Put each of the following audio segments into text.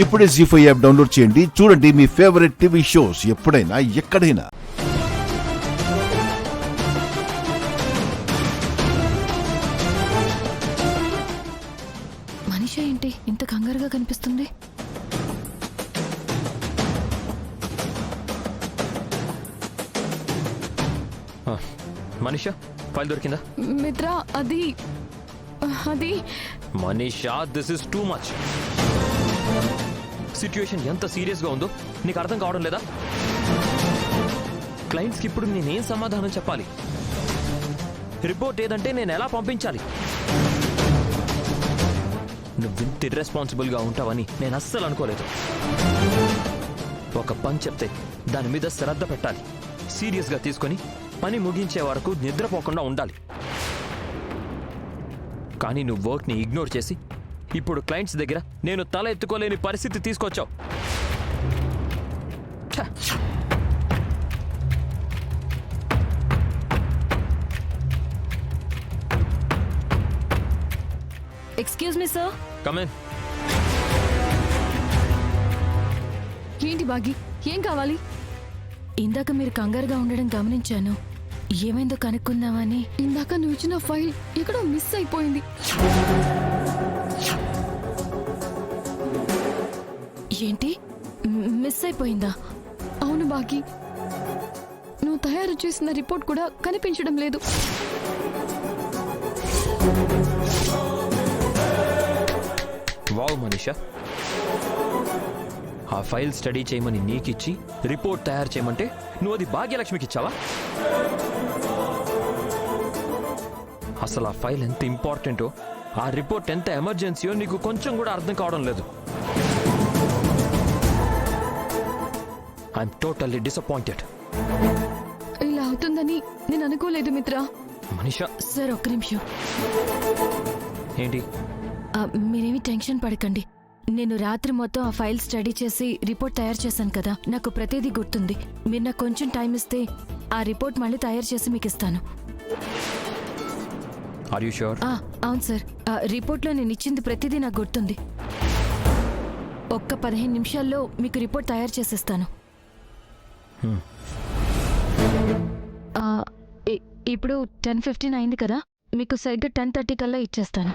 ఇప్పుడే జీ5 app download చేయండి. చూడండి మీ ఫేవరెట్ టీవీ షోస్ ఎప్పుడైనా ఎక్కడైనా. మనిషి ఏంటి ఇంత కంగారుగా కనిపిస్తుంది? మనీషా, ఫైల్ దొరికిందా? మిత్ర, అది Manisha, this is too much. Situation ఎంత సీరియస్ గా ఉందో నీకు అర్థం కావడం లేదా? క్లయింట్స్కి ఇప్పుడు నేనేం సమాధానం చెప్పాలి? రిపోర్ట్ ఏదంటే నేను ఎలా పంపించాలి? నువ్వింత ఇర్రెస్పాన్సిబుల్ గా ఉంటావని నేను అస్సలు అనుకోలేదు. ఒక పని చెప్తే దాని మీద శ్రద్ధ పెట్టాలి, సీరియస్ గా తీసుకొని పని ముగించే వరకు నిద్రపోకుండా ఉండాలి. కానీ నువ్వు వర్క్ని ఇగ్నోర్ చేసి ఇప్పుడు క్లయింట్స్ దగ్గర నేను తల ఎత్తుకోలేని పరిస్థితి తీసుకొచ్చావు. Excuse me sir. Come in. ఏంటి బాగి, ఏం కావాలి? ఇందాక మీరు కంగారుగా ఉండడం గమనించాను. ఏమైందో కనుక్కుందామని. ఇందాక నువ్వు ఇచ్చిన ఫైల్ ఎక్కడో మిస్ అయిపోయింది. ఏంటి, మిస్ అయిపోయిందా? అవును బాగి, నువ్వు తయారు చేసిన రిపోర్ట్ కూడా కనిపించడం లేదు. వావ్ మనీషా, ఆ ఫైల్ స్టడీ చేయమని నీకిచ్చి రిపోర్ట్ తయారు చేయమంటే నువ్వు అది భాగ్యలక్ష్మికి ఇచ్చావా? అసలు ఆ ఫైల్ ఎంత ఇంపార్టెంటో, ఆ రిపోర్ట్ ఎంత ఎమర్జెన్సీయో నీకు కొంచెం కూడా అర్థం కావడం లేదు. I'm totally disappointed. ఇలా అవుతుందని నేను అనుకోలేదు మిత్ర. మనీషా సార్, ఒక్క నిమిషం. ఏంటి? మీరేమి టెన్షన్ పడకండి. నేను రాత్రి మొత్తం ఆ ఫైల్ స్టడీ చేసి రిపోర్ట్ తయారు చేశాను కదా, నాకు ప్రతిదీ గుర్తుంది. మీరు నాకు కొంచెం టైం ఇస్తే ఆ రిపోర్ట్ మళ్ళీ తయారు చేసి మీకు ఇస్తాను. Are you sure? అవును సార్, రిపోర్ట్లో నేను ఇచ్చింది ప్రతిదీ నాకు గుర్తుంది. ఒక్క 15 నిమిషాల్లో మీకు రిపోర్ట్ తయారు చేసేస్తాను. ఇప్పుడు 10:15 అయింది కదా, మీకు సరిగ్గా 10:30 కల్లా ఇచ్చేస్తాను.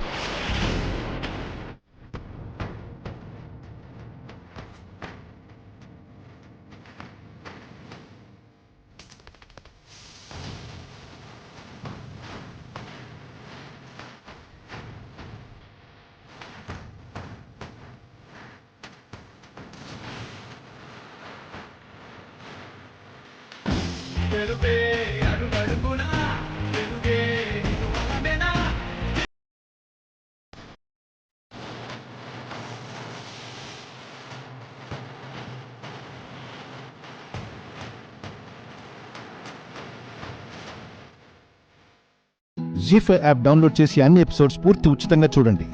జీ5 యాప్ డౌన్లోడ్ చేసి అన్ని ఎపిసోడ్స్ పూర్తి ఉచితంగా చూడండి.